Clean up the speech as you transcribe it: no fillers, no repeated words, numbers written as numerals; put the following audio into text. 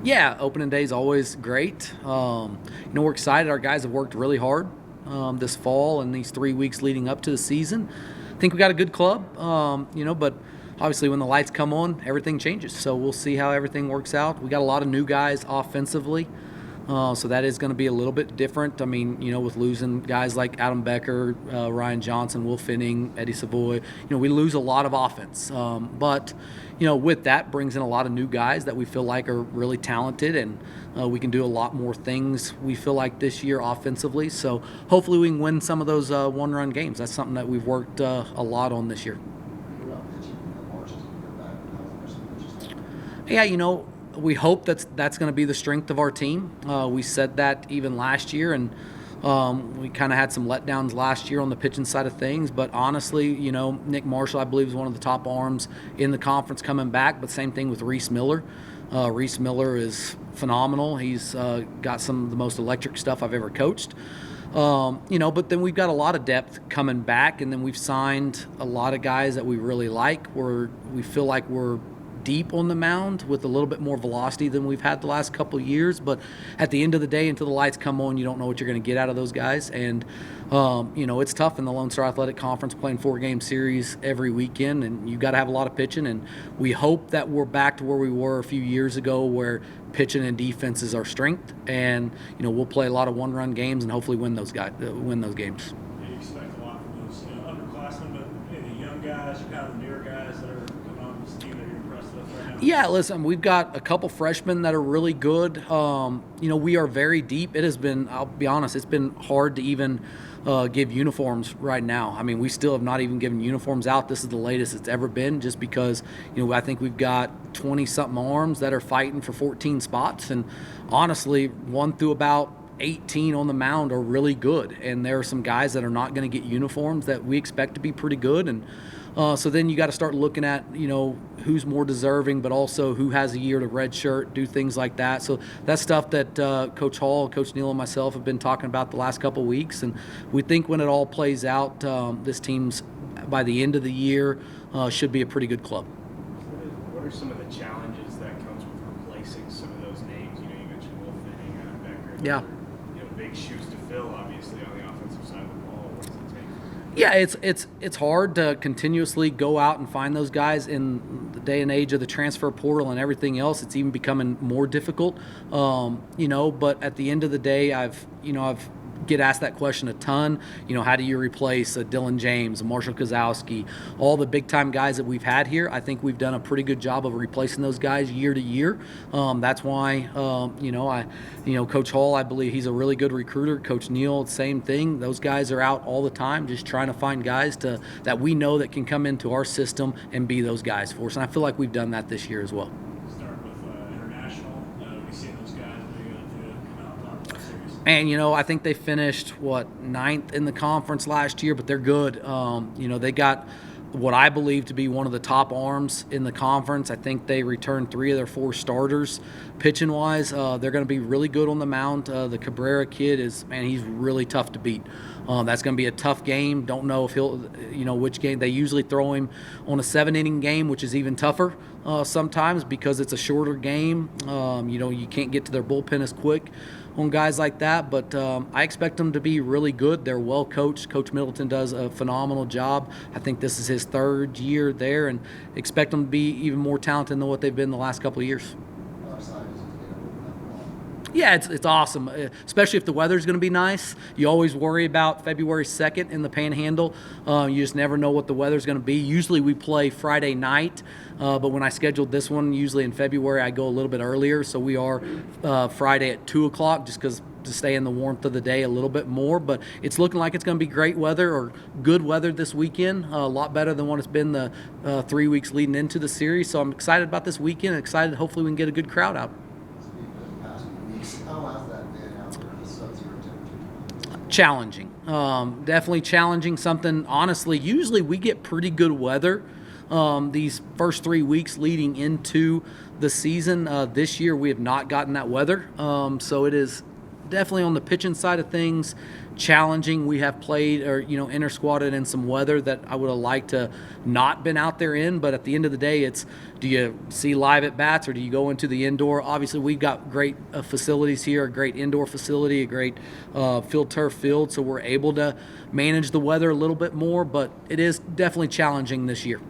Yeah, opening day is always great. We're excited. Our guys have worked really hard this fall and these 3 weeks leading up to the season. I think we got a good club, but obviously when the lights come on, everything changes. So we'll see how everything works out. We got a lot of new guys offensively. So that is going to be a little bit different. I mean, with losing guys like Adam Becker, Ryan Johnson, Will Finning, Eddie Savoy, we lose a lot of offense. But with that brings in a lot of new guys that we feel like are really talented, and we can do a lot more things we feel like this year offensively. So hopefully we can win some of those one-run games. That's something that we've worked a lot on this year. Yeah, we hope that's going to be the strength of our team. We said that even last year, and we kind of had some letdowns last year on the pitching side of things. But honestly, Nick Marshall, I believe, is one of the top arms in the conference coming back. But same thing with Reese Miller. Reese Miller is phenomenal. He's got some of the most electric stuff I've ever coached. But then we've got a lot of depth coming back, and then we've signed a lot of guys that we really like. We feel like we're deep on the mound with a little bit more velocity than we've had the last couple of years. But at the end of the day, until the lights come on, you don't know what you're going to get out of those guys. And, it's tough in the Lone Star Athletic Conference playing 4-game series every weekend, and you've got to have a lot of pitching. And we hope that we're back to where we were a few years ago, where pitching and defense is our strength. And, we'll play a lot of one-run games and hopefully win those games. You expect a lot from those underclassmen, but the young guys, kind of the newer guys that are coming on this team that you're impressed with right now? Yeah, listen, we've got a couple freshmen that are really good. We are very deep. It has been, I'll be honest, it's been hard to even give uniforms right now. I mean, we still have not even given uniforms out. This is the latest it's ever been, just because, I think we've got 20-something arms that are fighting for 14 spots. And honestly, 1 through about 18 on the mound are really good. And there are some guys that are not going to get uniforms that we expect to be pretty good. And so then you got to start looking at, who's more deserving, but also who has a year to redshirt, do things like that. So that's stuff that Coach Hall, Coach Neal, and myself have been talking about the last couple of weeks. And we think when it all plays out, this team's, by the end of the year, should be a pretty good club. What are some of the challenges that comes with replacing some of those names? You mentioned Will Finning, Adam Becker. Yeah. Big shoes to fill, obviously, on the offensive side of the ball. What does it take? Yeah, it's hard to continuously go out and find those guys in the day and age of the transfer portal and everything else. It's even becoming more difficult, But at the end of the day, I've get asked that question a ton. How do you replace a Dylan James, a Marshall Kozowski, all the big-time guys that we've had here? I think we've done a pretty good job of replacing those guys year to year. That's why, Coach Hall, I believe he's a really good recruiter. Coach Neal, same thing. Those guys are out all the time just trying to find guys that we know that can come into our system and be those guys for us. And I feel like we've done that this year as well. Start with international. We see those guys. What are you going to do to come out on top of that series? And, I think they finished, 9th in the conference last year, but they're good. They got what I believe to be one of the top arms in the conference. I think they returned 3 of their 4 starters pitching-wise. They're going to be really good on the mound. The Cabrera kid he's really tough to beat. That's going to be a tough game. Don't know if he'll, which game. They usually throw him on a 7-inning game, which is even tougher sometimes because it's a shorter game. You can't get to their bullpen as quick on guys like that, but I expect them to be really good. They're well coached. Coach Middleton does a phenomenal job. I think this is his 3rd year there, and expect them to be even more talented than what they've been the last couple of years. Yeah, it's awesome, especially if the weather's going to be nice. You always worry about February 2nd in the Panhandle. You just never know what the weather's going to be. Usually we play Friday night, but when I scheduled this one, usually in February, I go a little bit earlier. So we are Friday at 2 o'clock just because to stay in the warmth of the day a little bit more. But it's looking like it's going to be great weather or good weather this weekend, a lot better than what it's been the 3 weeks leading into the series. So I'm excited about this weekend, excited hopefully we can get a good crowd out. Challenging, definitely challenging. Something, honestly, usually we get pretty good weather these first 3 weeks leading into the season. This year we have not gotten that weather, so it is definitely on the pitching side of things, challenging. We have played or inter-squatted in some weather that I would have liked to not been out there in. But at the end of the day, it's, do you see live at bats or do you go into the indoor? Obviously, we've got great facilities here, a great indoor facility, a great field turf field, so we're able to manage the weather a little bit more. But it is definitely challenging this year.